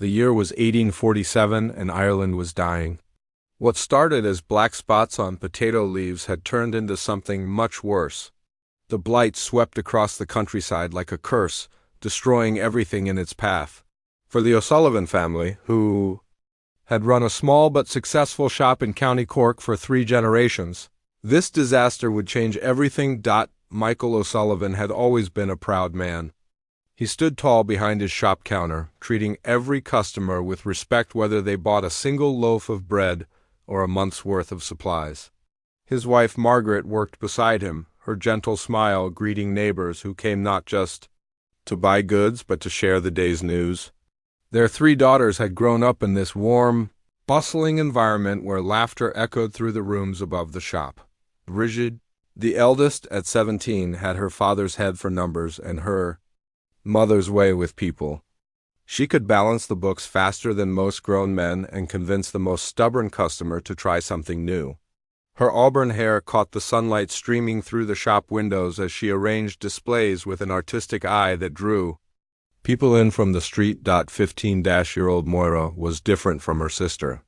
The year was 1847 and Ireland was dying. What started as black spots on potato leaves had turned into something much worse. The blight swept across the countryside like a curse, destroying everything in its path. For the O'Sullivan family, who had run a small but successful shop in County Cork for 3 generations, this disaster would change everything. Michael O'Sullivan had always been a proud man. He stood tall behind his shop counter, treating every customer with respect whether they bought a single loaf of bread or a month's worth of supplies. His wife Margaret worked beside him, her gentle smile greeting neighbors who came not just to buy goods but to share the day's news. Their 3 daughters had grown up in this warm, bustling environment where laughter echoed through the rooms above the shop. Bridget, the eldest at 17, had her father's head for numbers and her mother's way with people. She could balance the books faster than most grown men and convince the most stubborn customer to try something new. Her auburn hair caught the sunlight streaming through the shop windows as she arranged displays with an artistic eye that drew people in from the street. 15-year-old Moira was different from her sister.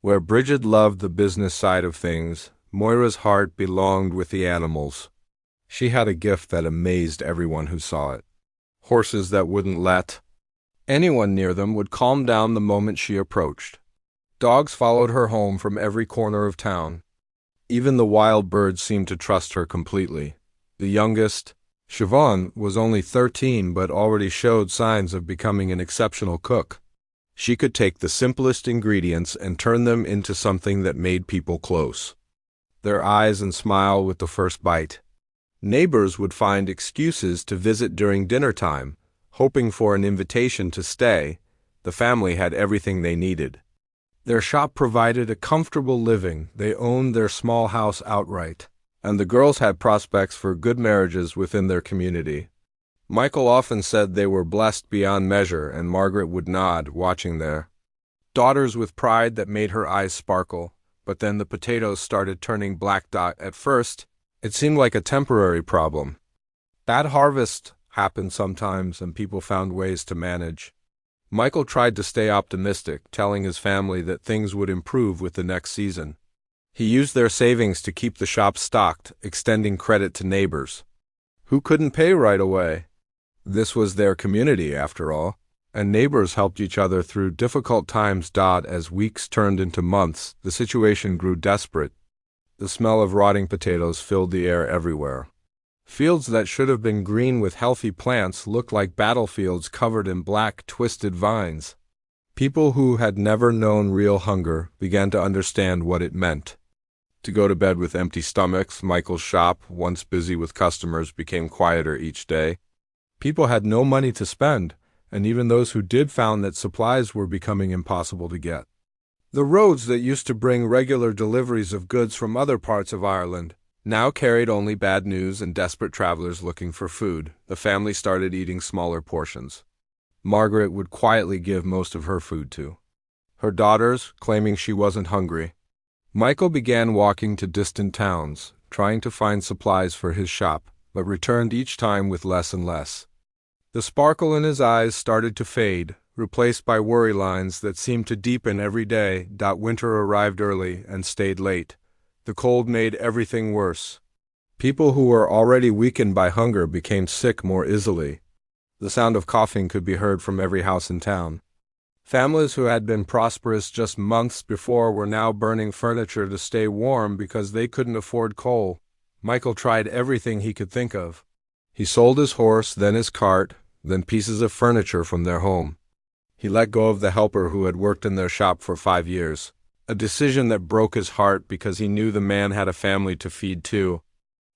Where Bridget loved the business side of things, Moira's heart belonged with the animals. She had a gift that amazed everyone who saw it. Horses that wouldn't let anyone near them would calm down the moment she approached. Dogs followed her home from every corner of town. Even the wild birds seemed to trust her completely. The youngest, Siobhan, was only 13 but already showed signs of becoming an exceptional cook. She could take the simplest ingredients and turn them into something that made people close. Their eyes and smile with the first bite. Neighbors would find excuses to visit during dinner time, hoping for an invitation to stay. The family had everything they needed. Their shop provided a comfortable living. They owned their small house outright, and the girls had prospects for good marriages within their community. Michael often said they were blessed beyond measure, and Margaret would nod, watching their daughters with pride that made her eyes sparkle. But then the potatoes started turning black. At first, it seemed like a temporary problem. Bad harvest happened sometimes, and people found ways to manage. Michael tried to stay optimistic, telling his family that things would improve with the next season. He used their savings to keep the shop stocked, extending credit to neighbors who couldn't pay right away. This was their community, after all, and neighbors helped each other through difficult times. As weeks turned into months, the situation grew desperate. The smell of rotting potatoes filled the air everywhere. Fields that should have been green with healthy plants looked like battlefields covered in black, twisted vines. People who had never known real hunger began to understand what it meant to go to bed with empty stomachs. Michael's shop, once busy with customers, became quieter each day. People had no money to spend, and even those who did found that supplies were becoming impossible to get. The roads that used to bring regular deliveries of goods from other parts of Ireland now carried only bad news and desperate travelers looking for food. The family started eating smaller portions. Margaret would quietly give most of her food to her daughters, claiming she wasn't hungry. Michael began walking to distant towns, trying to find supplies for his shop, but returned each time with less and less. The sparkle in his eyes started to fade, replaced by worry lines that seemed to deepen every day. Winter arrived early and stayed late. The cold made everything worse. People who were already weakened by hunger became sick more easily. The sound of coughing could be heard from every house in town. Families who had been prosperous just months before were now burning furniture to stay warm because they couldn't afford coal. Michael tried everything he could think of. He sold his horse, then his cart, then pieces of furniture from their home. He let go of the helper who had worked in their shop for 5 years, a decision that broke his heart because he knew the man had a family to feed too.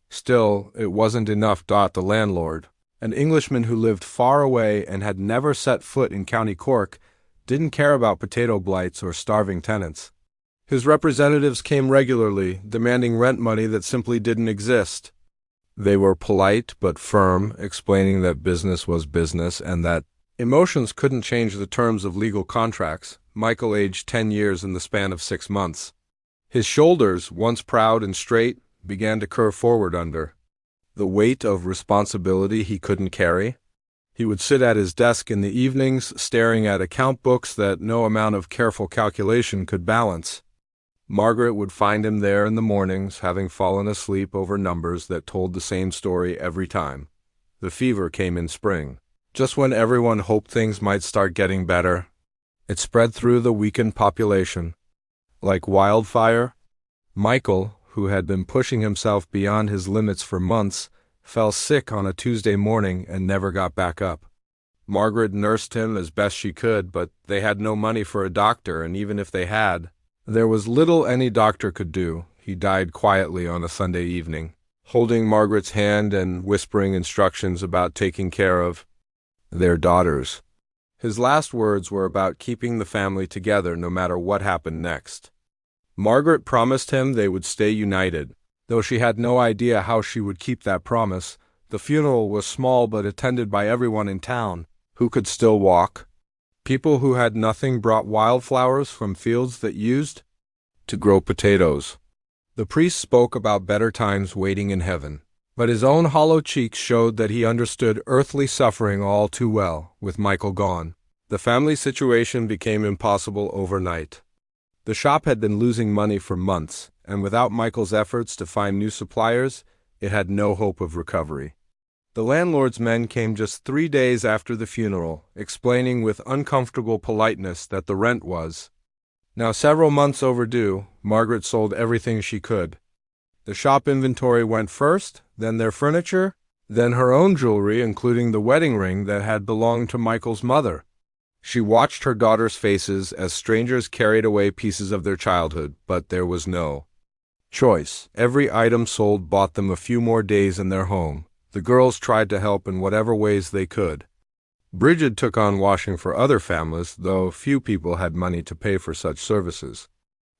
Still, it wasn't enough. The landlord, an Englishman who lived far away and had never set foot in County Cork, didn't care about potato blights or starving tenants. His representatives came regularly, demanding rent money that simply didn't exist. They were polite but firm, explaining that business was business and that emotions couldn't change the terms of legal contracts. Michael aged 10 years in the span of 6 months. His shoulders, once proud and straight, began to curve forward under the weight of responsibility he couldn't carry. He would sit at his desk in the evenings, staring at account books that no amount of careful calculation could balance. Margaret would find him there in the mornings, having fallen asleep over numbers that told the same story every time. The fever came in spring. Just when everyone hoped things might start getting better, it spread through the weakened population. Like wildfire, Michael, who had been pushing himself beyond his limits for months, fell sick on a Tuesday morning and never got back up. Margaret nursed him as best she could, but they had no money for a doctor, and even if they had, there was little any doctor could do. He died quietly on a Sunday evening, holding Margaret's hand and whispering instructions about taking care of their daughters. His last words were about keeping the family together no matter what happened next. Margaret promised him they would stay united. Though she had no idea how she would keep that promise, the funeral was small but attended by everyone in town who could still walk. People who had nothing brought wildflowers from fields that used to grow potatoes. The priest spoke about better times waiting in heaven, but his own hollow cheeks showed that he understood earthly suffering all too well. With Michael gone, the family situation became impossible overnight. The shop had been losing money for months, and without Michael's efforts to find new suppliers, it had no hope of recovery. The landlord's men came just 3 days after the funeral, explaining with uncomfortable politeness that the rent was now several months overdue. Margaret sold everything she could. The shop inventory went first, then their furniture, then her own jewelry, including the wedding ring that had belonged to Michael's mother. She watched her daughters' faces as strangers carried away pieces of their childhood, but there was no choice. Every item sold bought them a few more days in their home. The girls tried to help in whatever ways they could. Bridget took on washing for other families, though few people had money to pay for such services.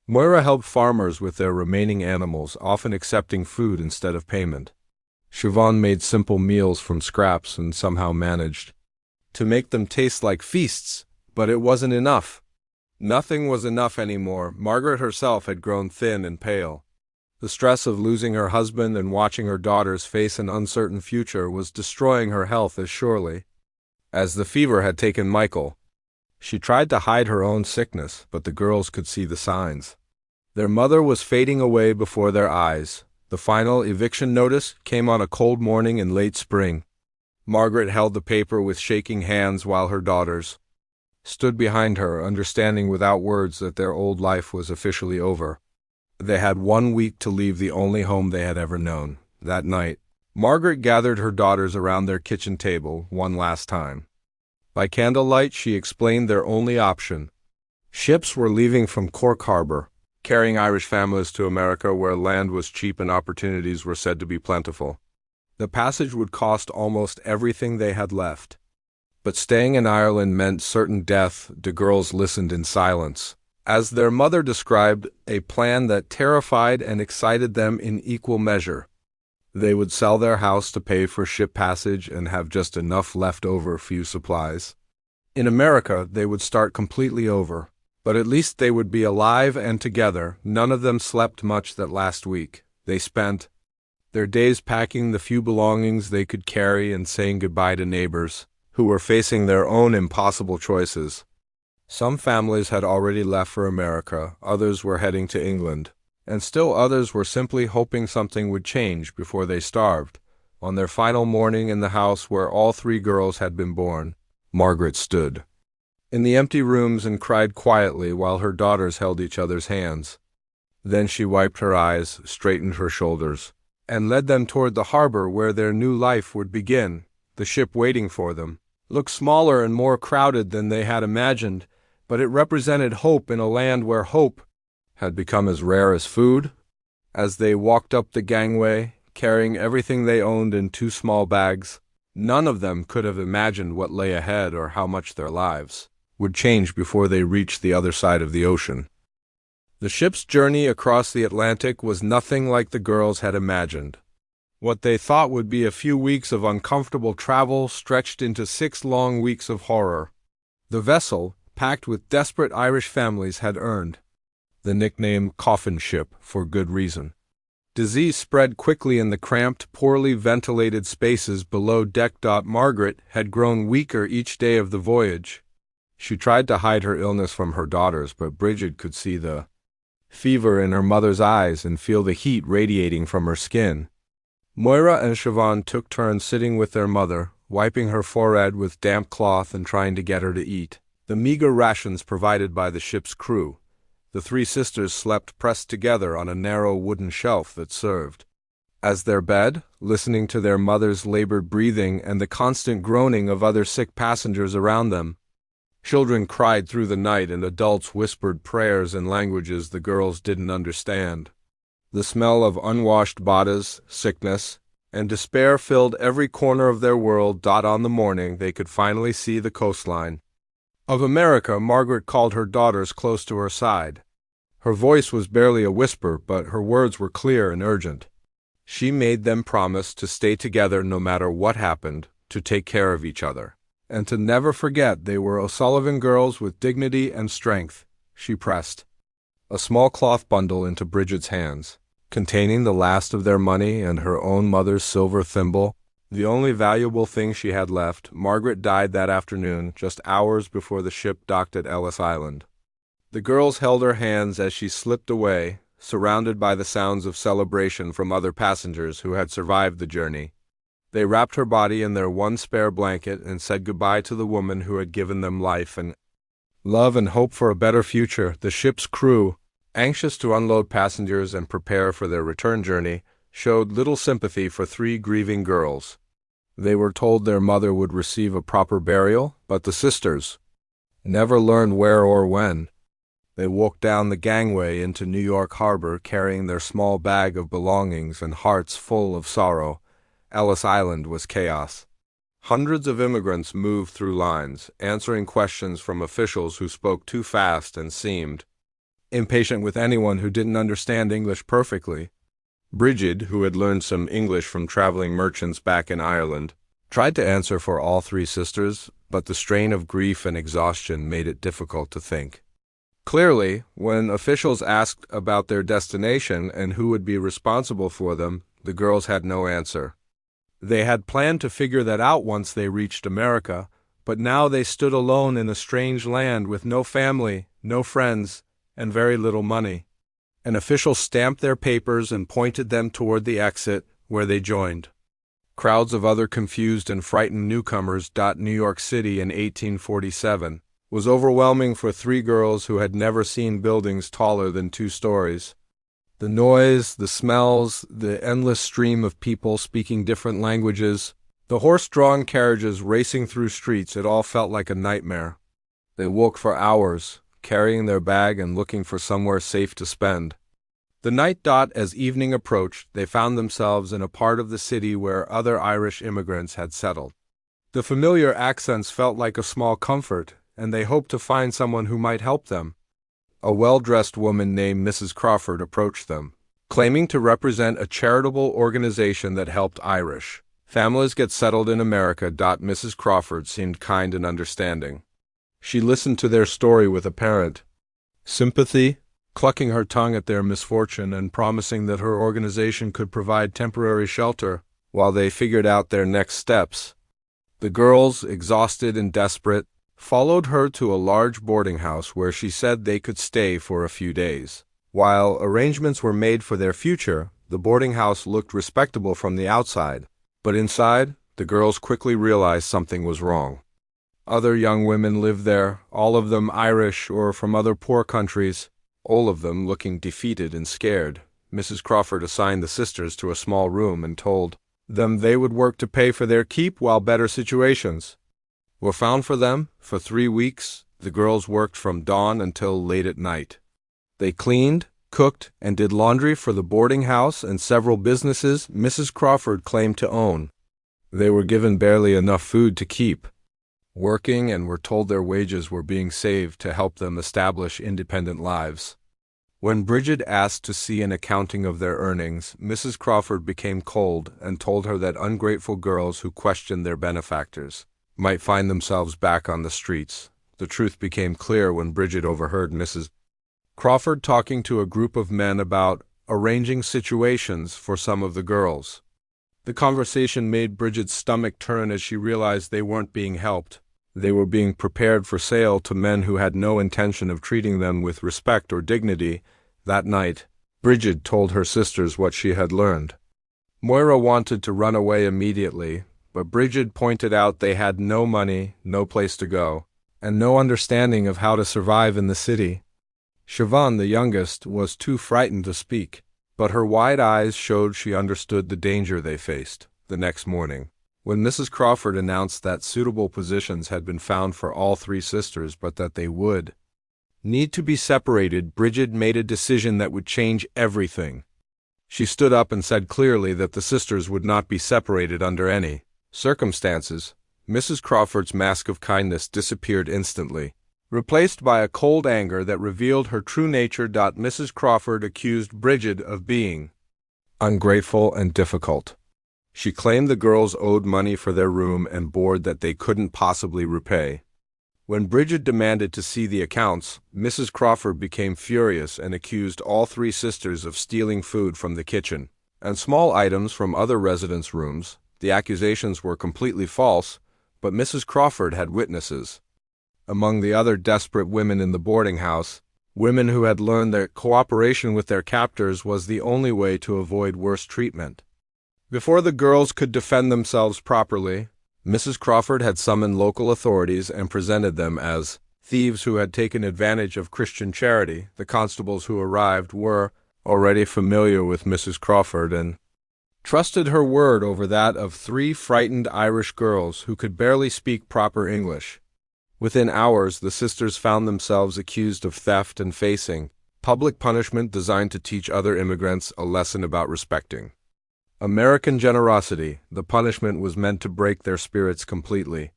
Moira helped farmers with their remaining animals, often accepting food instead of payment. Siobhan made simple meals from scraps and somehow managed to make them taste like feasts, but it wasn't enough. Nothing was enough anymore. Margaret herself had grown thin and pale. The stress of losing her husband and watching her daughters face an uncertain future was destroying her health as surely as the fever had taken Michael. She tried to hide her own sickness, but the girls could see the signs. Their mother was fading away before their eyes. The final eviction notice came on a cold morning in late spring. Margaret held the paper with shaking hands while her daughters stood behind her, understanding without words that their old life was officially over. They had 1 week to leave the only home they had ever known. That night, Margaret gathered her daughters around their kitchen table one last time. By candlelight, she explained their only option. Ships were leaving from Cork Harbor, carrying Irish families to America, where land was cheap and opportunities were said to be plentiful. The passage would cost almost everything they had left. But staying in Ireland meant certain death. The girls listened in silence, as their mother described a plan that terrified and excited them in equal measure. They would sell their house to pay for ship passage and have just enough left over for supplies. In America, they would start completely over, but at least they would be alive and together. None of them slept much that last week. They spent their days packing the few belongings they could carry and saying goodbye to neighbors who were facing their own impossible choices. Some families had already left for America, others were heading to England, and still others were simply hoping something would change before they starved. On their final morning in the house where all 3 girls had been born, Margaret stood in the empty rooms and cried quietly while her daughters held each other's hands. Then she wiped her eyes, straightened her shoulders, and led them toward the harbor where their new life would begin. The ship waiting for them looked smaller and more crowded than they had imagined, but it represented hope in a land where hope had become as rare as food. As they walked up the gangway, carrying everything they owned in 2 small bags, none of them could have imagined what lay ahead or how much their lives would change before they reached the other side of the ocean. The ship's journey across the Atlantic was nothing like the girls had imagined. What they thought would be a few weeks of uncomfortable travel stretched into 6 long weeks of horror. The vessel, packed with desperate Irish families, had earned the nickname Coffin Ship for good reason. Disease spread quickly in the cramped, poorly ventilated spaces below deck. Margaret had grown weaker each day of the voyage. She tried to hide her illness from her daughters, but Bridget could see the fever in her mother's eyes and feel the heat radiating from her skin. Moira and Siobhan took turns sitting with their mother, wiping her forehead with damp cloth and trying to get her to eat the meager rations provided by the ship's crew. The three sisters slept pressed together on a narrow wooden shelf that served as their bed, listening to their mother's labored breathing and the constant groaning of other sick passengers around them. Children cried through the night and adults whispered prayers in languages the girls didn't understand. The smell of unwashed bodies, sickness, and despair filled every corner of their world. On the morning they could finally see the coastline of America, Margaret called her daughters close to her side. Her voice was barely a whisper, but her words were clear and urgent. She made them promise to stay together no matter what happened, to take care of each other, and to never forget they were O'Sullivan girls with dignity and strength. She pressed a small cloth bundle into Bridget's hands, containing the last of their money and her own mother's silver thimble, the only valuable thing she had left. Margaret died that afternoon, just hours before the ship docked at Ellis Island. The girls held her hands as she slipped away, surrounded by the sounds of celebration from other passengers who had survived the journey. They wrapped her body in their one spare blanket and said goodbye to the woman who had given them life and love and hope for a better future. The ship's crew, anxious to unload passengers and prepare for their return journey, showed little sympathy for three grieving girls. They were told their mother would receive a proper burial, but the sisters never learned where or when. They walked down the gangway into New York Harbor carrying their small bag of belongings and hearts full of sorrow. Ellis Island was chaos. Hundreds of immigrants moved through lines, answering questions from officials who spoke too fast and seemed impatient with anyone who didn't understand English perfectly. Bridget, who had learned some English from traveling merchants back in Ireland, tried to answer for all three sisters, but the strain of grief and exhaustion made it difficult to think clearly. When officials asked about their destination and who would be responsible for them, the girls had no answer. They had planned to figure that out once they reached America, but now they stood alone in a strange land with no family, no friends, and very little money. An official stamped their papers and pointed them toward the exit, where they joined crowds of other confused and frightened newcomers. New York City in 1847 was overwhelming for three girls who had never seen buildings taller than 2 stories. The noise, the smells, the endless stream of people speaking different languages, the horse-drawn carriages racing through streets, it all felt like a nightmare. They walked for hours, carrying their bag and looking for somewhere safe to spend. The night. As evening approached, they found themselves in a part of the city where other Irish immigrants had settled. The familiar accents felt like a small comfort, and they hoped to find someone who might help them. A well-dressed woman named Mrs. Crawford approached them, claiming to represent a charitable organization that helped Irish families get settled in America. Mrs. Crawford seemed kind and understanding. She listened to their story with apparent sympathy, clucking her tongue at their misfortune and promising that her organization could provide temporary shelter while they figured out their next steps. The girls, exhausted and desperate, followed her to a large boarding house where she said they could stay for a few days. While arrangements were made for their future, the boarding house looked respectable from the outside, but inside, the girls quickly realized something was wrong. Other young women lived there, all of them Irish or from other poor countries, all of them looking defeated and scared. Mrs. Crawford assigned the sisters to a small room and told them they would work to pay for their keep while better situations were found for them. For 3 weeks, the girls worked from dawn until late at night. They cleaned, cooked, and did laundry for the boarding house and several businesses Mrs. Crawford claimed to own. They were given barely enough food to keep working and were told their wages were being saved to help them establish independent lives. When Bridget asked to see an accounting of their earnings, Mrs. Crawford became cold and told her that ungrateful girls who questioned their benefactors might find themselves back on the streets. The truth became clear when Bridget overheard Mrs. Crawford talking to a group of men about arranging situations for some of the girls. The conversation made Bridget's stomach turn as she realized they weren't being helped. They were being prepared for sale to men who had no intention of treating them with respect or dignity. That night, Bridget told her sisters what she had learned. Moira wanted to run away immediately, but Bridget pointed out they had no money, no place to go, and no understanding of how to survive in the city. Siobhan, the youngest, was too frightened to speak, but her wide eyes showed she understood the danger they faced. The next morning, when Mrs. Crawford announced that suitable positions had been found for all three sisters but that they would need to be separated, Bridget made a decision that would change everything. She stood up and said clearly that the sisters would not be separated under any circumstances. Mrs. Crawford's mask of kindness disappeared instantly, replaced by a cold anger that revealed her true nature. Mrs. Crawford accused Bridget of being ungrateful and difficult. She claimed the girls owed money for their room and board that they couldn't possibly repay. When Bridget demanded to see the accounts, Mrs. Crawford became furious and accused all three sisters of stealing food from the kitchen and small items from other residents' rooms. The accusations were completely false, but Mrs. Crawford had witnesses. Among the other desperate women in the boarding house, women who had learned that cooperation with their captors was the only way to avoid worse treatment. Before the girls could defend themselves properly, Mrs. Crawford had summoned local authorities and presented them as thieves who had taken advantage of Christian charity. The constables who arrived were already familiar with Mrs. Crawford and trusted her word over that of three frightened Irish girls who could barely speak proper English. Within hours, the sisters found themselves accused of theft and facing public punishment designed to teach other immigrants a lesson about respecting American generosity. The punishment was meant to break their spirits completely.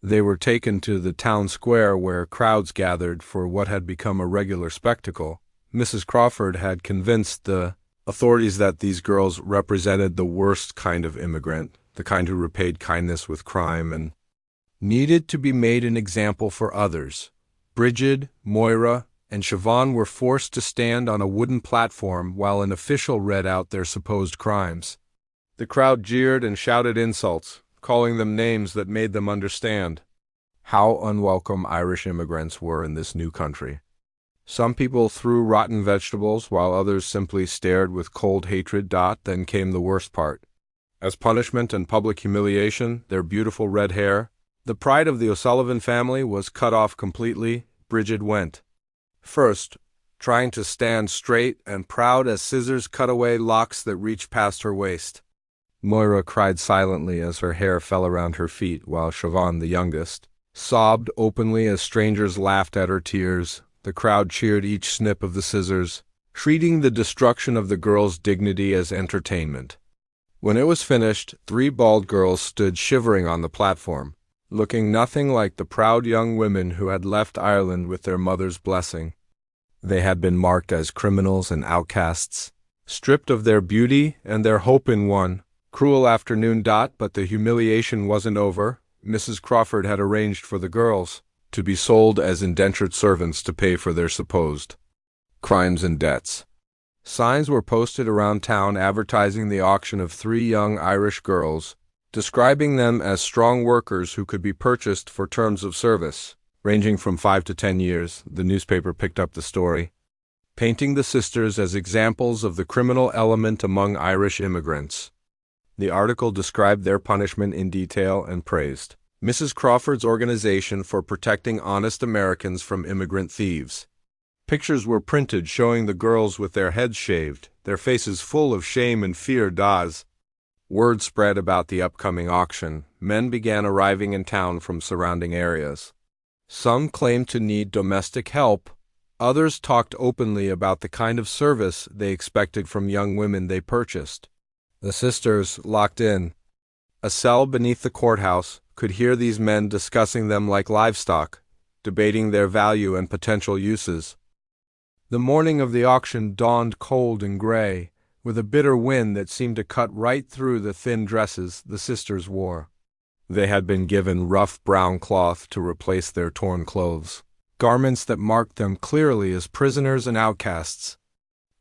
They were taken to the town square where crowds gathered for what had become a regular spectacle. Mrs. Crawford had convinced the authorities that these girls represented the worst kind of immigrant, the kind who repaid kindness with crime and needed to be made an example for others. Bridget, Moira, and Siobhan were forced to stand on a wooden platform while an official read out their supposed crimes. The crowd jeered and shouted insults, calling them names that made them understand how unwelcome Irish immigrants were in this new country. Some people threw rotten vegetables while others simply stared with cold hatred. Then came the worst part. As punishment and public humiliation, their beautiful red hair, the pride of the O'Sullivan family, was cut off completely. Bridget went first, trying to stand straight and proud as scissors cut away locks that reached past her waist. Moira cried silently as her hair fell around her feet, while Siobhan, the youngest, sobbed openly as strangers laughed at her tears. The crowd cheered each snip of the scissors, treating the destruction of the girls' dignity as entertainment. When it was finished, three bald girls stood shivering on the platform, looking nothing like the proud young women who had left Ireland with their mother's blessing. They had been marked as criminals and outcasts, stripped of their beauty and their hope in one cruel afternoon. But the humiliation wasn't over. Mrs. Crawford had arranged for the girls to be sold as indentured servants to pay for their supposed crimes and debts. Signs were posted around town advertising the auction of three young Irish girls, describing them as strong workers who could be purchased for terms of service ranging from 5 to 10 years. The newspaper picked up the story, painting the sisters as examples of the criminal element among Irish immigrants. The article described their punishment in detail and praised Mrs. Crawford's organization for protecting honest Americans from immigrant thieves. Pictures were printed showing the girls with their heads shaved, their faces full of shame and fear. Word spread about the upcoming auction. Men began arriving in town from surrounding areas. Some claimed to need domestic help. Others talked openly about the kind of service they expected from young women they purchased. The sisters, locked in a cell beneath the courthouse, could hear these men discussing them like livestock, debating their value and potential uses. The morning of the auction dawned cold and gray, with a bitter wind that seemed to cut right through the thin dresses the sisters wore. They had been given rough brown cloth to replace their torn clothes, garments that marked them clearly as prisoners and outcasts.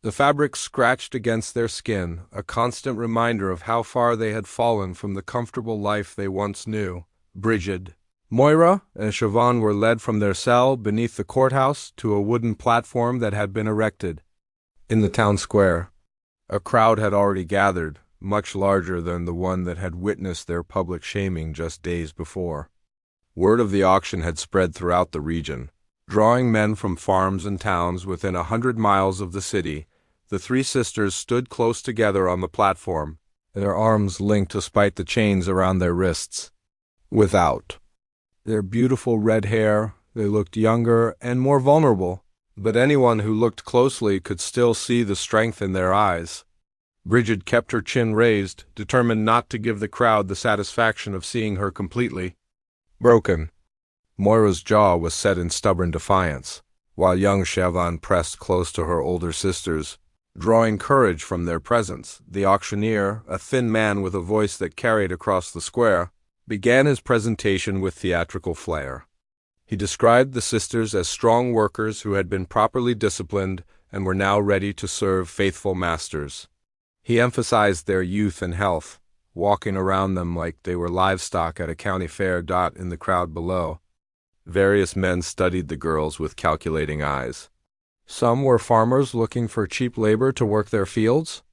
The fabric scratched against their skin, a constant reminder of how far they had fallen from the comfortable life they once knew. Brigid, Moira, and Siobhan were led from their cell beneath the courthouse to a wooden platform that had been erected. In the town square, a crowd had already gathered, much larger than the one that had witnessed their public shaming just days before. Word of the auction had spread throughout the region, drawing men from farms and towns within 100 miles of the city. The three sisters stood close together on the platform, their arms linked despite the chains around their wrists. Without their beautiful red hair, they looked younger and more vulnerable, but anyone who looked closely could still see the strength in their eyes. Brigid kept her chin raised, determined not to give the crowd the satisfaction of seeing her completely broken. Moira's jaw was set in stubborn defiance, while young Siobhan pressed close to her older sisters, drawing courage from their presence. The auctioneer, a thin man with a voice that carried across the square, began his presentation with theatrical flair. He described the sisters as strong workers who had been properly disciplined and were now ready to serve faithful masters. He emphasized their youth and health, walking around them like they were livestock at a county fair. In the crowd below, various men studied the girls with calculating eyes. Some were farmers looking for cheap labor to work their fields.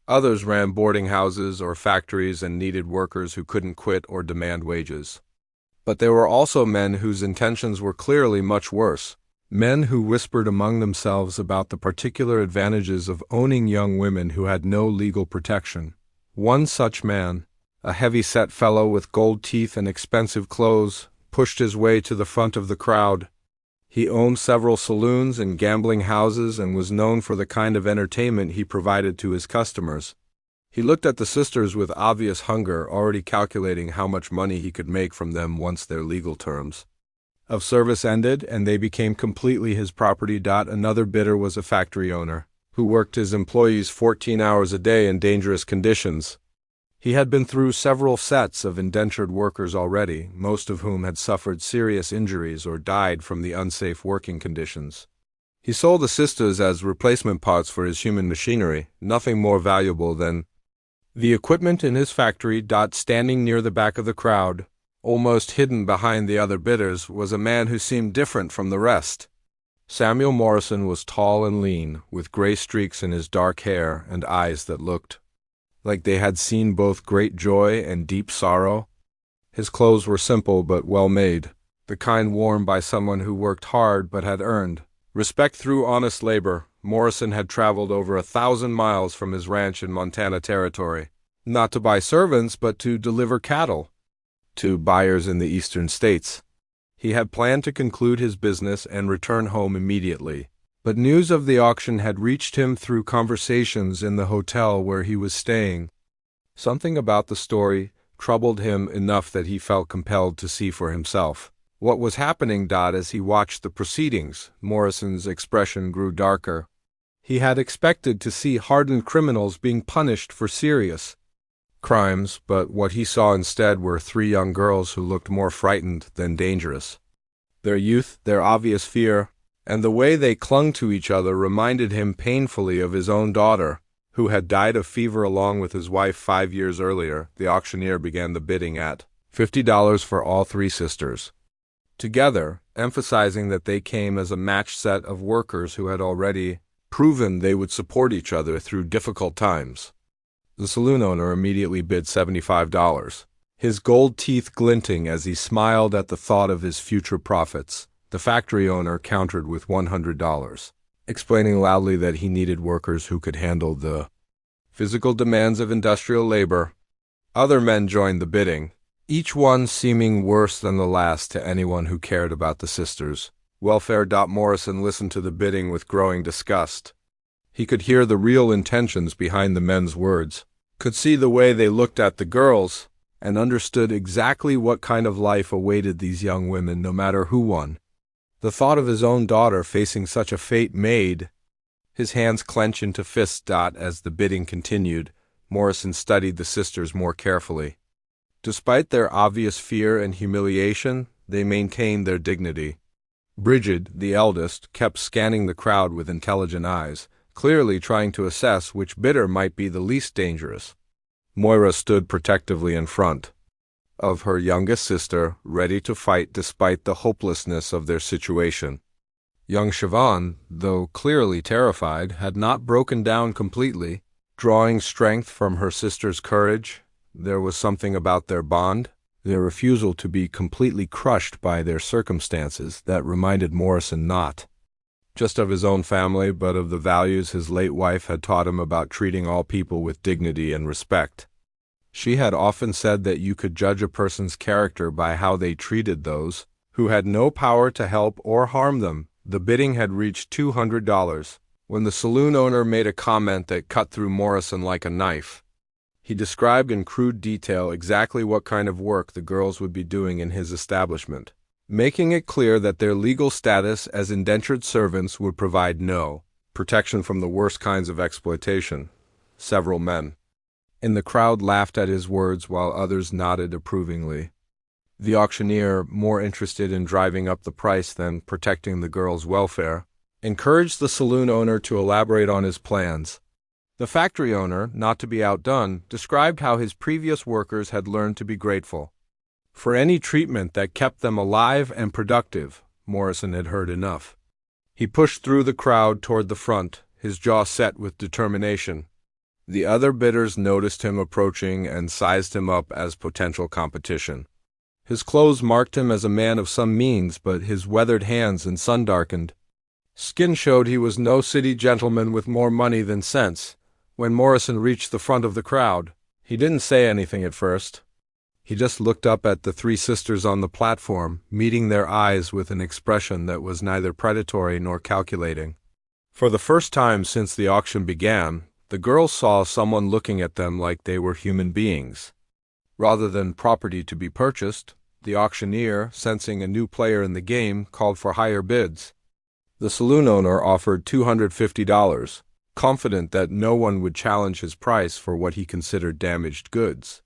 Others ran boarding houses or factories and needed workers who couldn't quit or demand wages. But there were also men whose intentions were clearly much worse, men who whispered among themselves about the particular advantages of owning young women who had no legal protection. One such man, a heavy-set fellow with gold teeth and expensive clothes, pushed his way to the front of the crowd. He owned several saloons and gambling houses and was known for the kind of entertainment he provided to his customers. He looked at the sisters with obvious hunger, already calculating how much money he could make from them once their legal terms of service ended and they became completely his property. Another bidder was a factory owner, who worked his employees 14 hours a day in dangerous conditions. He had been through several sets of indentured workers already, most of whom had suffered serious injuries or died from the unsafe working conditions. He sold the sisters as replacement parts for his human machinery, nothing more valuable than the equipment in his factory. Standing near the back of the crowd, almost hidden behind the other bidders, was a man who seemed different from the rest. Samuel Morrison was tall and lean, with gray streaks in his dark hair and eyes that looked like they had seen both great joy and deep sorrow. His clothes were simple but well made, the kind worn by someone who worked hard but had earned respect through honest labor. Morrison had traveled over 1,000 miles from his ranch in Montana Territory, not to buy servants but to deliver cattle to buyers in the eastern states. He had planned to conclude his business and return home immediately, but news of the auction had reached him through conversations in the hotel where he was staying. Something about the story troubled him enough that he felt compelled to see for himself what was happening. As he watched the proceedings, Morrison's expression grew darker. He had expected to see hardened criminals being punished for serious crimes, but what he saw instead were three young girls who looked more frightened than dangerous. Their youth, their obvious fear, and the way they clung to each other reminded him painfully of his own daughter, who had died of fever along with his wife 5 years earlier. The auctioneer began the bidding at $50 for all three sisters, together, emphasizing that they came as a matched set of workers who had already proven they would support each other through difficult times. The saloon owner immediately bid $75, his gold teeth glinting as he smiled at the thought of his future profits. The factory owner countered with $100, explaining loudly that he needed workers who could handle the physical demands of industrial labor. Other men joined the bidding, each one seeming worse than the last to anyone who cared about the sisters' welfare. Morrison listened to the bidding with growing disgust. He could hear the real intentions behind the men's words, could see the way they looked at the girls, and understood exactly what kind of life awaited these young women no matter who won. The thought of his own daughter facing such a fate made his hands clench into fists. As the bidding continued, Morrison studied the sisters more carefully. Despite their obvious fear and humiliation, they maintained their dignity. Brigid, the eldest, kept scanning the crowd with intelligent eyes, clearly trying to assess which bidder might be the least dangerous. Moira stood protectively in front of her youngest sister, ready to fight despite the hopelessness of their situation. Young Siobhan, though clearly terrified, had not broken down completely. Drawing strength from her sister's courage, there was something about their bond, their refusal to be completely crushed by their circumstances, that reminded Morrison not just of his own family, but of the values his late wife had taught him about treating all people with dignity and respect. She had often said that you could judge a person's character by how they treated those who had no power to help or harm them. The bidding had reached $200 when the saloon owner made a comment that cut through Morrison like a knife. He described in crude detail exactly what kind of work the girls would be doing in his establishment, making it clear that their legal status as indentured servants would provide no protection from the worst kinds of exploitation. Several men in the crowd laughed at his words while others nodded approvingly. The auctioneer, more interested in driving up the price than protecting the girls' welfare, encouraged the saloon owner to elaborate on his plans. The factory owner, not to be outdone, described how his previous workers had learned to be grateful for any treatment that kept them alive and productive. Morrison had heard enough. He pushed through the crowd toward the front, his jaw set with determination. The other bidders noticed him approaching and sized him up as potential competition. His clothes marked him as a man of some means, but his weathered hands and sun-darkened skin showed he was no city gentleman with more money than sense. When Morrison reached the front of the crowd, he didn't say anything at first. He just looked up at the three sisters on the platform, meeting their eyes with an expression that was neither predatory nor calculating. For the first time since the auction began, the girls saw someone looking at them like they were human beings. Rather than property to be purchased, the auctioneer, sensing a new player in the game, called for higher bids. The saloon owner offered $250, confident that no one would challenge his price for what he considered damaged goods.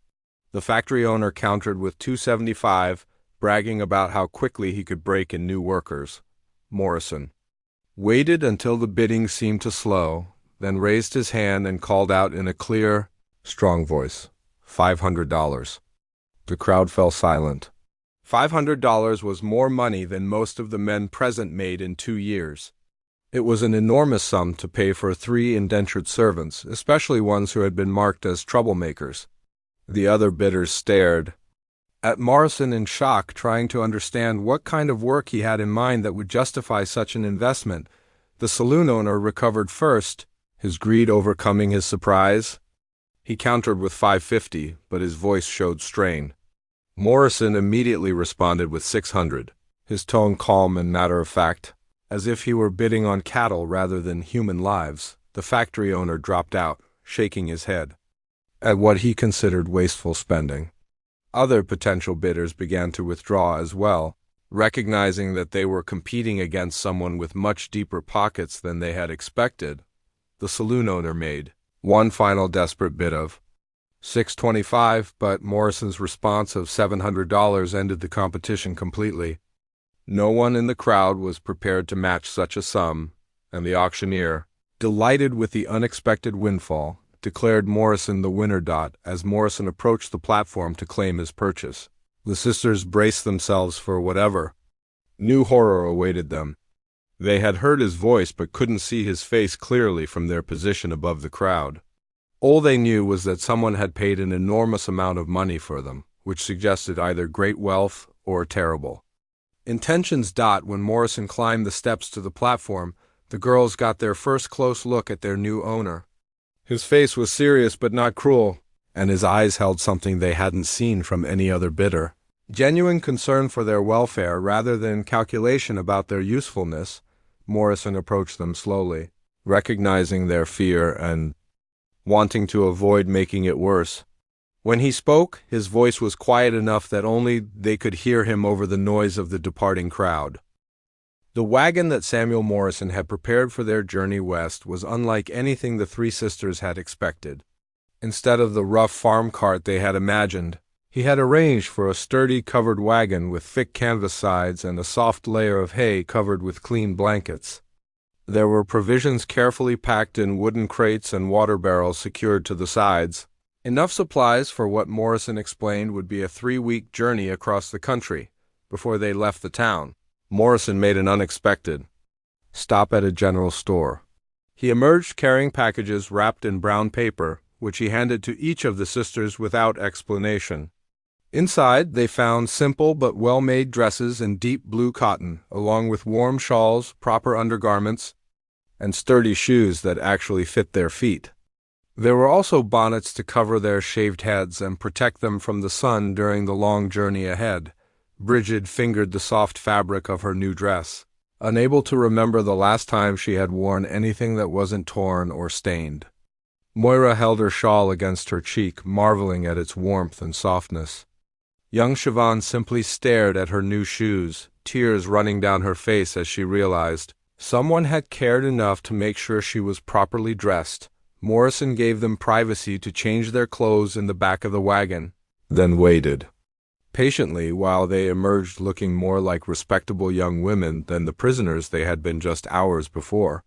The factory owner countered with $275, bragging about how quickly he could break in new workers. Morrison waited until the bidding seemed to slow, then raised his hand and called out in a clear, strong voice, $500. The crowd fell silent. $500 was more money than most of the men present made in 2 years. It was an enormous sum to pay for 3 indentured servants, especially ones who had been marked as troublemakers. The other bidders stared at Morrison in shock, trying to understand what kind of work he had in mind that would justify such an investment. The saloon owner recovered first, his greed overcoming his surprise. He countered with $550, but his voice showed strain. Morrison immediately responded with $600, his tone calm and matter-of-fact, as if he were bidding on cattle rather than human lives. The factory owner dropped out, shaking his head at what he considered wasteful spending. Other potential bidders began to withdraw as well, recognizing that they were competing against someone with much deeper pockets than they had expected. The saloon owner made one final desperate bid of $625, but Morrison's response of $700 ended the competition completely. No one in the crowd was prepared to match such a sum, and the auctioneer, delighted with the unexpected windfall, declared Morrison the winner. As Morrison approached the platform to claim his purchase, the sisters braced themselves for whatever new horror awaited them. They had heard his voice but couldn't see his face clearly from their position above the crowd. All they knew was that someone had paid an enormous amount of money for them, which suggested either great wealth or terrible intentions. When Morrison climbed the steps to the platform, the girls got their first close look at their new owner. His face was serious but not cruel, and his eyes held something they hadn't seen from any other bidder. Genuine concern for their welfare rather than calculation about their usefulness. Morrison approached them slowly, recognizing their fear and wanting to avoid making it worse. When he spoke, his voice was quiet enough that only they could hear him over the noise of the departing crowd. The wagon that Samuel Morrison had prepared for their journey west was unlike anything the three sisters had expected. Instead of the rough farm cart they had imagined, he had arranged for a sturdy covered wagon with thick canvas sides and a soft layer of hay covered with clean blankets. There were provisions carefully packed in wooden crates and water barrels secured to the sides. Enough supplies for what Morrison explained would be a 3-week journey across the country before they left the town. Morrison made an unexpected stop at a general store. He emerged carrying packages wrapped in brown paper, which he handed to each of the sisters without explanation. Inside, they found simple but well-made dresses in deep blue cotton, along with warm shawls, proper undergarments, and sturdy shoes that actually fit their feet. There were also bonnets to cover their shaved heads and protect them from the sun during the long journey ahead. Bridget fingered the soft fabric of her new dress, unable to remember the last time she had worn anything that wasn't torn or stained. Moira held her shawl against her cheek, marveling at its warmth and softness. Young Siobhan simply stared at her new shoes, tears running down her face as she realized someone had cared enough to make sure she was properly dressed. Morrison gave them privacy to change their clothes in the back of the wagon, then waited patiently while they emerged looking more like respectable young women than the prisoners they had been just hours before.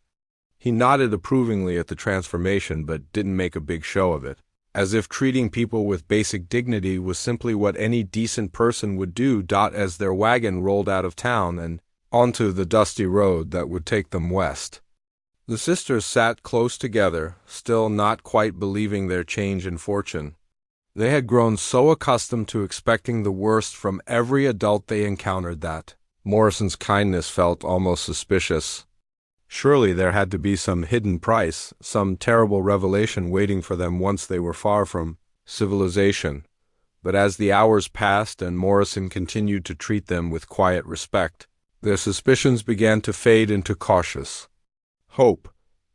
He nodded approvingly at the transformation but didn't make a big show of it, as if treating people with basic dignity was simply what any decent person would do. As their wagon rolled out of town and onto the dusty road that would take them west. The sisters sat close together, still not quite believing their change in fortune. They had grown so accustomed to expecting the worst from every adult they encountered that Morrison's kindness felt almost suspicious. Surely there had to be some hidden price, some terrible revelation waiting for them once they were far from civilization. But as the hours passed and Morrison continued to treat them with quiet respect, their suspicions began to fade into cautious hope.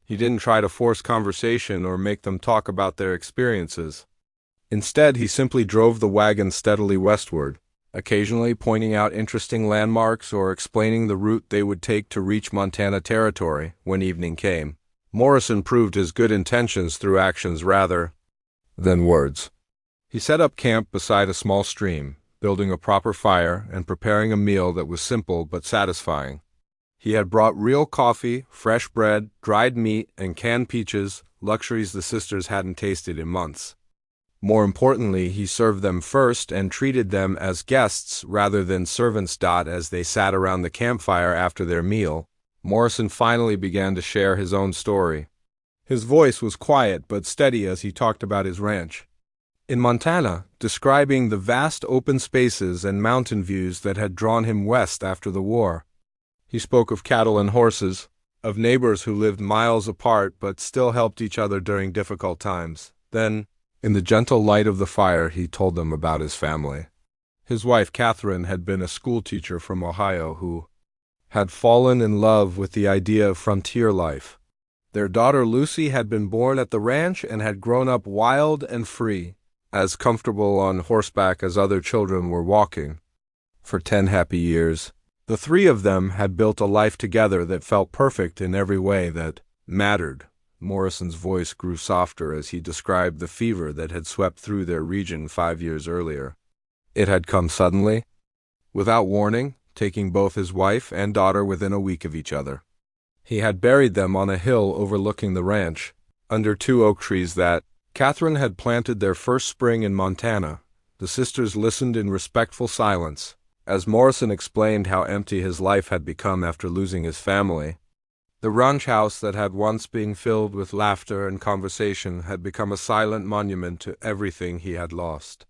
He didn't try to force conversation or make them talk about their experiences. Instead, he simply drove the wagon steadily westward, occasionally pointing out interesting landmarks or explaining the route they would take to reach Montana Territory when evening came. Morrison proved his good intentions through actions rather than words. He set up camp beside a small stream, building a proper fire and preparing a meal that was simple but satisfying. He had brought real coffee, fresh bread, dried meat, and canned peaches, luxuries the sisters hadn't tasted in months. More importantly, he served them first and treated them as guests rather than servants. As they sat around the campfire after their meal, Morrison finally began to share his own story. His voice was quiet but steady as he talked about his ranch in Montana, describing the vast open spaces and mountain views that had drawn him west after the war. He spoke of cattle and horses, of neighbors who lived miles apart but still helped each other during difficult times. Then, in the gentle light of the fire, he told them about his family. His wife, Catherine, had been a schoolteacher from Ohio who had fallen in love with the idea of frontier life. Their daughter, Lucy, had been born at the ranch and had grown up wild and free, as comfortable on horseback as other children were walking. For 10 happy years, the three of them had built a life together that felt perfect in every way that mattered. Morrison's voice grew softer as he described the fever that had swept through their region 5 years earlier. It had come suddenly, without warning, taking both his wife and daughter within a week of each other. He had buried them on a hill overlooking the ranch, under 2 oak trees that Catherine had planted their first spring in Montana. The sisters listened in respectful silence, as Morrison explained how empty his life had become after losing his family. The ranch house that had once been filled with laughter and conversation had become a silent monument to everything he had lost.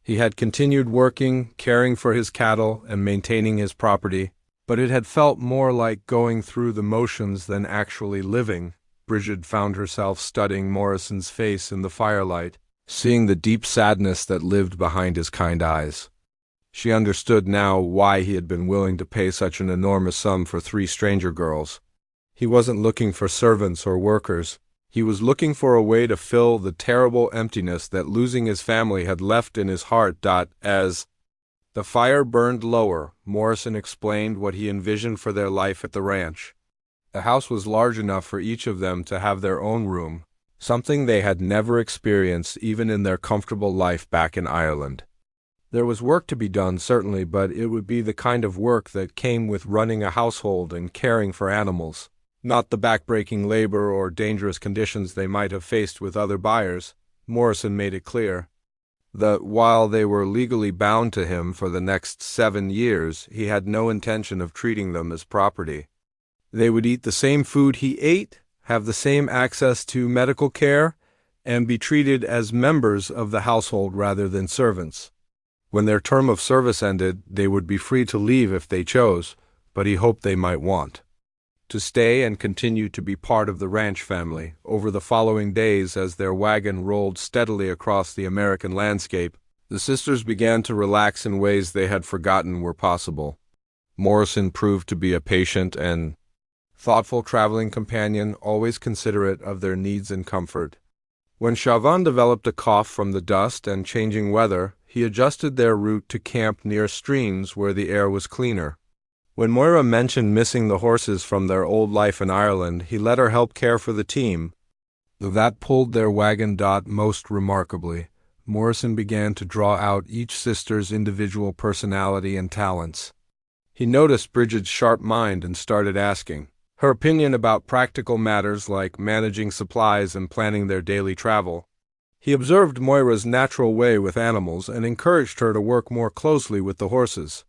He had continued working, caring for his cattle, and maintaining his property, but it had felt more like going through the motions than actually living. Bridget found herself studying Morrison's face in the firelight, seeing the deep sadness that lived behind his kind eyes. She understood now why he had been willing to pay such an enormous sum for 3 stranger girls. He wasn't looking for servants or workers. He was looking for a way to fill the terrible emptiness that losing his family had left in his heart. As the fire burned lower, Morrison explained what he envisioned for their life at the ranch. The house was large enough for each of them to have their own room, something they had never experienced even in their comfortable life back in Ireland. There was work to be done, certainly, but it would be the kind of work that came with running a household and caring for animals. not the backbreaking labor or dangerous conditions they might have faced with other buyers. Morrison made it clear that while they were legally bound to him for the next 7 years, he had no intention of treating them as property. They would eat the same food he ate, have the same access to medical care, and be treated as members of the household rather than servants. When their term of service ended, they would be free to leave if they chose, but he hoped they might want to stay and continue to be part of the ranch family. Over the following days, as their wagon rolled steadily across the American landscape, the sisters began to relax in ways they had forgotten were possible. Morrison proved to be a patient and thoughtful traveling companion, always considerate of their needs and comfort. When Chauvin developed a cough from the dust and changing weather, he adjusted their route to camp near streams where the air was cleaner. When Moira mentioned missing the horses from their old life in Ireland, he let her help care for the team. That pulled their wagon most remarkably. Morrison began to draw out each sister's individual personality and talents. He noticed Bridget's sharp mind and started asking her opinion about practical matters like managing supplies and planning their daily travel. He observed Moira's natural way with animals and encouraged her to work more closely with the horses.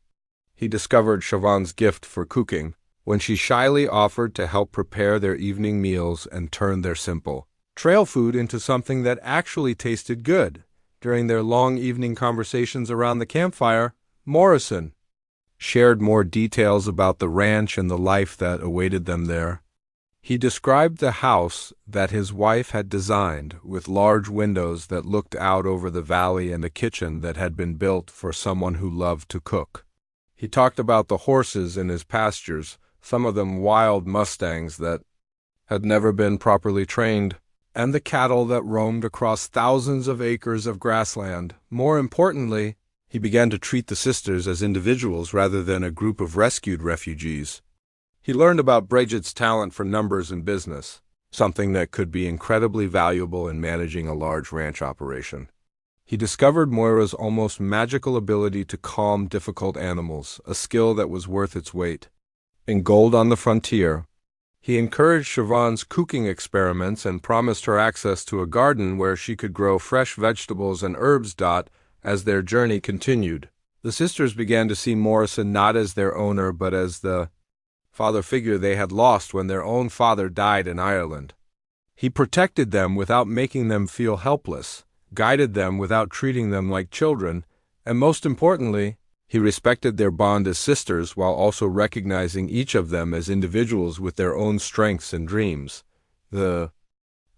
He discovered Chauvin's gift for cooking when she shyly offered to help prepare their evening meals and turn their simple trail food into something that actually tasted good. During their long evening conversations around the campfire, Morrison shared more details about the ranch and the life that awaited them there. He described the house that his wife had designed, with large windows that looked out over the valley and a kitchen that had been built for someone who loved to cook. He talked about the horses in his pastures, some of them wild mustangs that had never been properly trained, and the cattle that roamed across thousands of acres of grassland. More importantly, he began to treat the sisters as individuals rather than a group of rescued refugees. He learned about Bridget's talent for numbers and business, something that could be incredibly valuable in managing a large ranch operation. He discovered Moira's almost magical ability to calm difficult animals, a skill that was worth its weight in gold on the frontier. He encouraged Chauvin's cooking experiments and promised her access to a garden where she could grow fresh vegetables and herbs. As their journey continued, the sisters began to see Morrison not as their owner but as the father figure they had lost when their own father died in Ireland. He protected them without making them feel helpless, guided them without treating them like children, and most importantly, he respected their bond as sisters while also recognizing each of them as individuals with their own strengths and dreams. The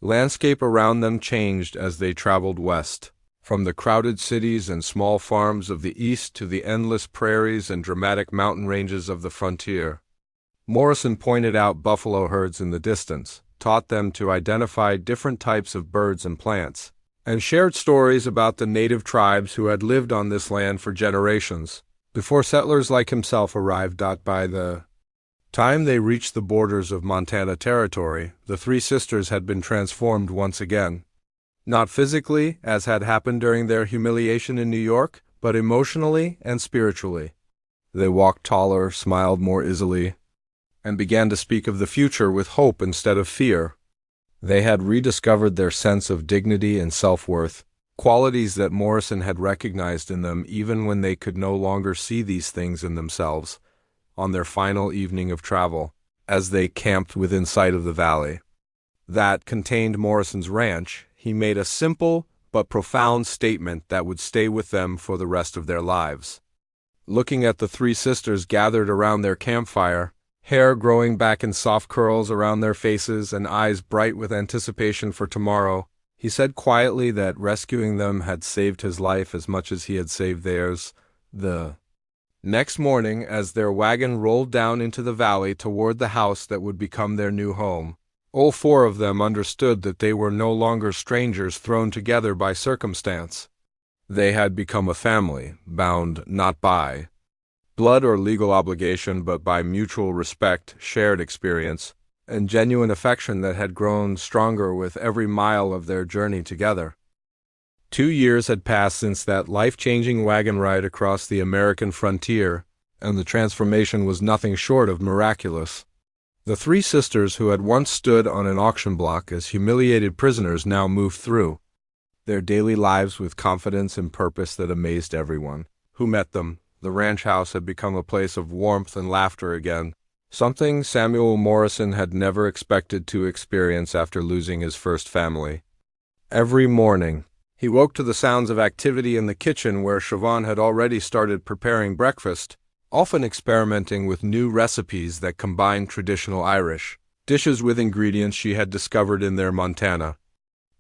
landscape around them changed as they traveled west, from the crowded cities and small farms of the east to the endless prairies and dramatic mountain ranges of the frontier. Morrison pointed out buffalo herds in the distance, taught them to identify different types of birds and plants, and shared stories about the native tribes who had lived on this land for generations, before settlers like himself arrived. By the time they reached the borders of Montana Territory, the three sisters had been transformed once again. Not physically, as had happened during their humiliation in New York, but emotionally and spiritually. They walked taller, smiled more easily, and began to speak of the future with hope instead of fear. They had rediscovered their sense of dignity and self-worth, qualities that Morrison had recognized in them even when they could no longer see these things in themselves. On their final evening of travel, as they camped within sight of the valley that contained Morrison's ranch, he made a simple but profound statement that would stay with them for the rest of their lives. Looking at the three sisters gathered around their campfire, hair growing back in soft curls around their faces and eyes bright with anticipation for tomorrow, he said quietly that rescuing them had saved his life as much as he had saved theirs. The next morning, as their wagon rolled down into the valley toward the house that would become their new home, all four of them understood that they were no longer strangers thrown together by circumstance. They had become a family, bound not by blood or legal obligation, but by mutual respect, shared experience, and genuine affection that had grown stronger with every mile of their journey together. 2 years had passed since that life-changing wagon ride across the American frontier, and the transformation was nothing short of miraculous. The three sisters who had once stood on an auction block as humiliated prisoners now moved through their daily lives with confidence and purpose that amazed everyone who met them. The ranch house had become a place of warmth and laughter again, something Samuel Morrison had never expected to experience after losing his first family. Every morning, he woke to the sounds of activity in the kitchen where Siobhan had already started preparing breakfast, often experimenting with new recipes that combined traditional Irish dishes with ingredients she had discovered in their Montana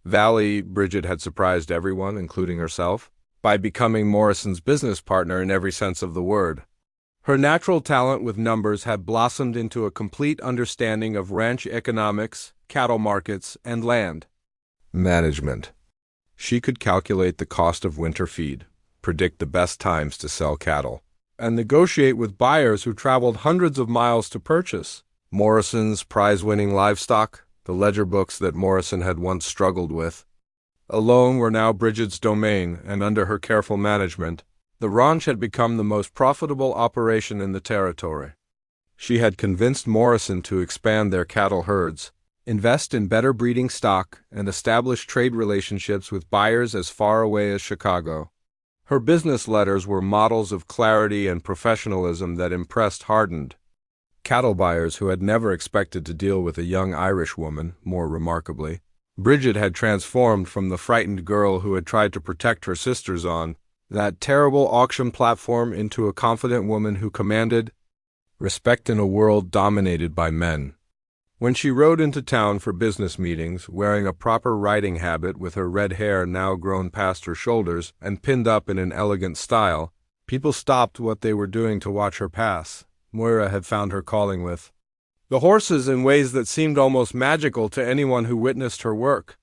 Valley. Bridget had surprised everyone, including herself, by becoming Morrison's business partner in every sense of the word. Her natural talent with numbers had blossomed into a complete understanding of ranch economics, cattle markets, and land management. She could calculate the cost of winter feed, predict the best times to sell cattle, and negotiate with buyers who traveled hundreds of miles to purchase Morrison's prize-winning livestock. The ledger books that Morrison had once struggled with alone were now Bridget's domain, and under her careful management, the ranch had become the most profitable operation in the territory. She had convinced Morrison to expand their cattle herds, invest in better breeding stock, and establish trade relationships with buyers as far away as Chicago. Her business letters were models of clarity and professionalism that impressed hardened cattle buyers who had never expected to deal with a young Irish woman. More remarkably, Bridget had transformed from the frightened girl who had tried to protect her sisters on that terrible auction platform into a confident woman who commanded respect in a world dominated by men. When she rode into town for business meetings, wearing a proper riding habit with her red hair now grown past her shoulders and pinned up in an elegant style, people stopped what they were doing to watch her pass. Moira had found her calling with the horses in ways that seemed almost magical to anyone who witnessed her work.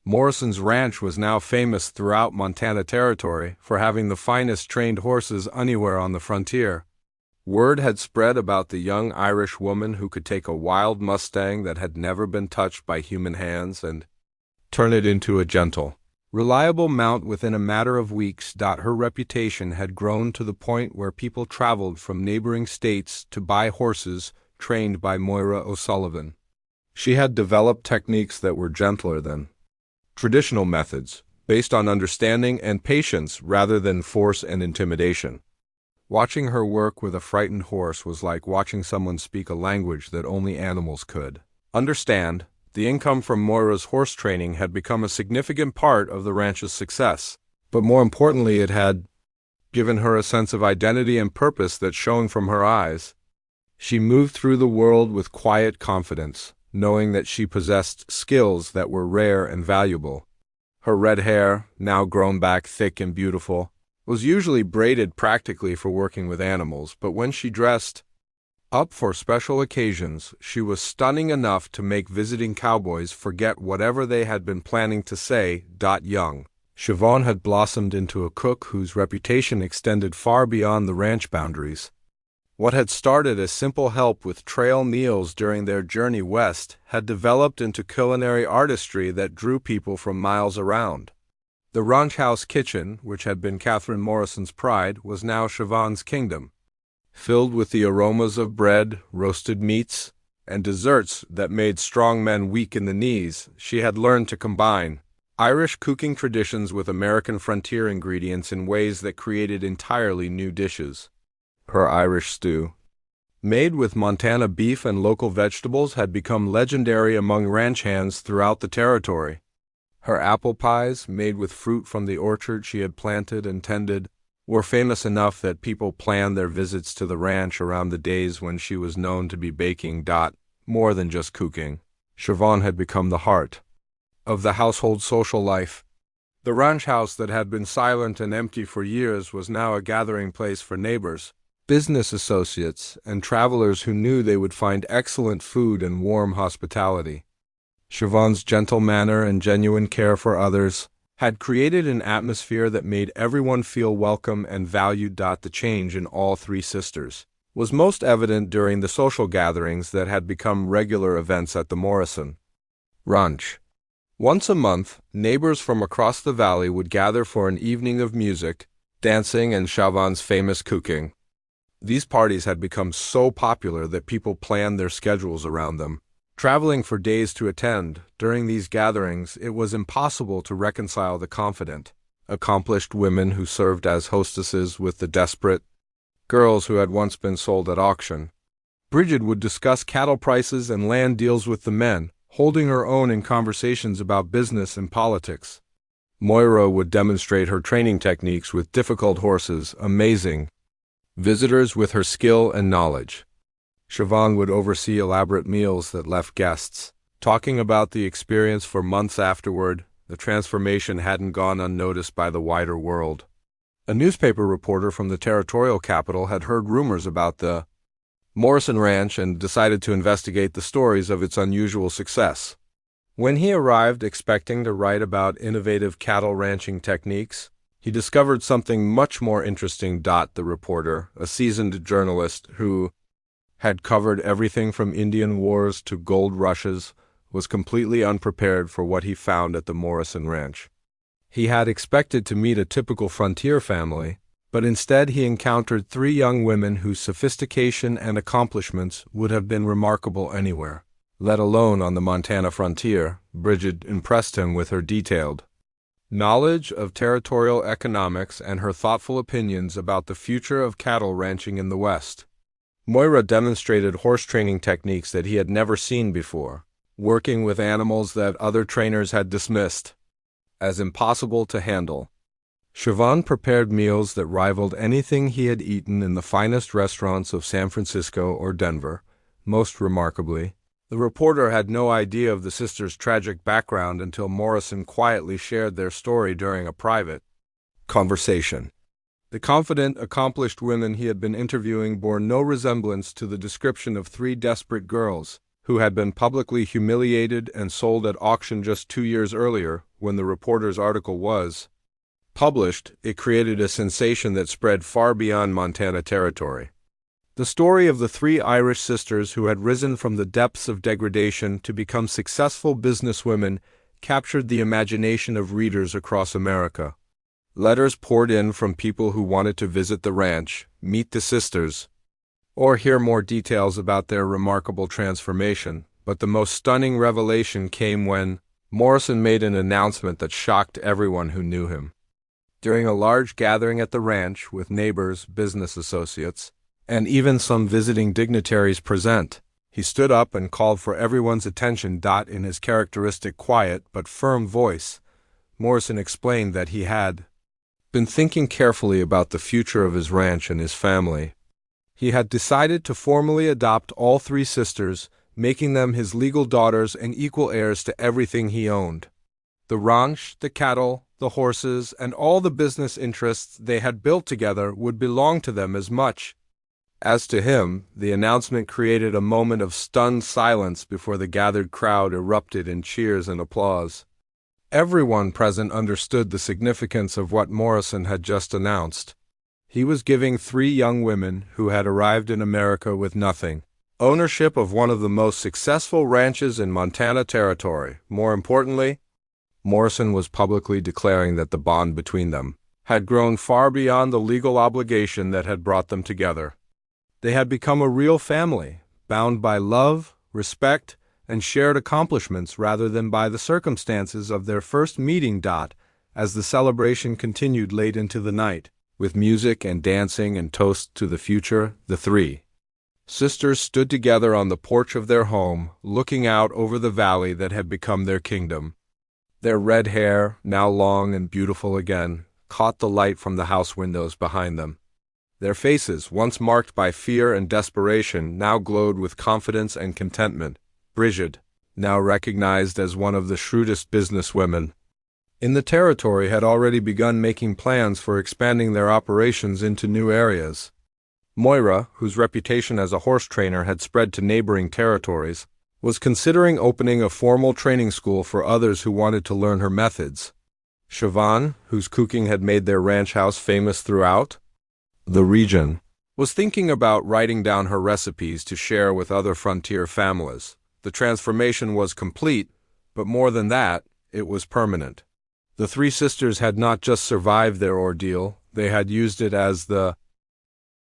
Morrison's ranch was now famous throughout Montana Territory for having the finest trained horses anywhere on the frontier. Word had spread about the young Irish woman who could take a wild Mustang that had never been touched by human hands and turn it into a gentle, reliable mount within a matter of weeks. Her reputation had grown to the point where people traveled from neighboring states to buy horses trained by Moira O'Sullivan. She had developed techniques that were gentler than traditional methods, based on understanding and patience rather than force and intimidation. Watching her work with a frightened horse was like watching someone speak a language that only animals could understand. The income from Moira's horse training had become a significant part of the ranch's success, but more importantly, it had given her a sense of identity and purpose that shone from her eyes. She moved through the world with quiet confidence, knowing that she possessed skills that were rare and valuable. Her red hair, now grown back thick and beautiful, was usually braided practically for working with animals, but when she dressed up for special occasions, she was stunning enough to make visiting cowboys forget whatever they had been planning to say. Young Siobhan had blossomed into a cook whose reputation extended far beyond the ranch boundaries. What had started as simple help with trail meals during their journey west had developed into culinary artistry that drew people from miles around. The ranch house kitchen, which had been Catherine Morrison's pride, was now Siobhan's kingdom, filled with the aromas of bread, roasted meats, and desserts that made strong men weak in the knees. She had learned to combine Irish cooking traditions with American frontier ingredients in ways that created entirely new dishes. Her Irish stew, made with Montana beef and local vegetables, had become legendary among ranch hands throughout the territory. Her apple pies, made with fruit from the orchard she had planted and tended, were famous enough that people planned their visits to the ranch around the days when she was known to be baking. More than just cooking, Siobhan had become the heart of the household social life. The ranch house that had been silent and empty for years was now a gathering place for neighbors, business associates, and travelers who knew they would find excellent food and warm hospitality. Siobhan's gentle manner and genuine care for others had created an atmosphere that made everyone feel welcome and valued. The change in all three sisters was most evident during the social gatherings that had become regular events at the Morrison Ranch. Once a month, neighbors from across the valley would gather for an evening of music, dancing, and Siobhan's famous cooking. These parties had become so popular that people planned their schedules around them, traveling for days to attend. During these gatherings, it was impossible to reconcile the confident, accomplished women who served as hostesses with the desperate girls who had once been sold at auction. Bridget would discuss cattle prices and land deals with the men, holding her own in conversations about business and politics. Moira would demonstrate her training techniques with difficult horses, amazing visitors with her skill and knowledge. Siobhan would oversee elaborate meals that left guests talking about the experience for months afterward. The transformation hadn't gone unnoticed by the wider world. A newspaper reporter from the territorial capital had heard rumors about the Morrison Ranch and decided to investigate the stories of its unusual success. When he arrived expecting to write about innovative cattle ranching techniques, he discovered something much more interesting. The reporter, a seasoned journalist who had covered everything from Indian wars to gold rushes, was completely unprepared for what he found at the Morrison Ranch. He had expected to meet a typical frontier family, but instead he encountered three young women whose sophistication and accomplishments would have been remarkable anywhere, let alone on the Montana frontier. Bridget impressed him with her detailed knowledge of territorial economics and her thoughtful opinions about the future of cattle ranching in the West. Moira demonstrated horse training techniques that he had never seen before, working with animals that other trainers had dismissed as impossible to handle. Siobhan prepared meals that rivaled anything he had eaten in the finest restaurants of San Francisco or Denver. Most remarkably, the reporter had no idea of the sisters' tragic background until Morrison quietly shared their story during a private conversation. The confident, accomplished women he had been interviewing bore no resemblance to the description of three desperate girls who had been publicly humiliated and sold at auction just 2 years earlier. When the reporter's article was published, it created a sensation that spread far beyond Montana territory. The story of the three Irish sisters who had risen from the depths of degradation to become successful businesswomen captured the imagination of readers across America. Letters poured in from people who wanted to visit the ranch, meet the sisters, or hear more details about their remarkable transformation. But the most stunning revelation came when Morrison made an announcement that shocked everyone who knew him. During a large gathering at the ranch with neighbors, business associates, and even some visiting dignitaries present, he stood up and called for everyone's attention. In his characteristic quiet but firm voice, Morrison explained that he had been thinking carefully about the future of his ranch and his family. He had decided to formally adopt all three sisters, making them his legal daughters and equal heirs to everything he owned. The ranch, the cattle, the horses, and all the business interests they had built together would belong to them as much as to him. The announcement created a moment of stunned silence before the gathered crowd erupted in cheers and applause. Everyone present understood the significance of what Morrison had just announced. He was giving three young women who had arrived in America with nothing ownership of one of the most successful ranches in Montana territory. More importantly, Morrison was publicly declaring that the bond between them had grown far beyond the legal obligation that had brought them together. They had become a real family, bound by love, respect, and shared accomplishments rather than by the circumstances of their first meeting. As the celebration continued late into the night, with music and dancing and toasts to the future, the three sisters stood together on the porch of their home, looking out over the valley that had become their kingdom. Their red hair, now long and beautiful again, caught the light from the house windows behind them. Their faces, once marked by fear and desperation, now glowed with confidence and contentment. Bridget, now recognized as one of the shrewdest businesswomen in the territory, had already begun making plans for expanding their operations into new areas. Moira, whose reputation as a horse trainer had spread to neighboring territories, was considering opening a formal training school for others who wanted to learn her methods. Siobhan, whose cooking had made their ranch house famous throughout the region, was thinking about writing down her recipes to share with other frontier families. The transformation was complete, but more than that, it was permanent. The three sisters had not just survived their ordeal, they had used it as the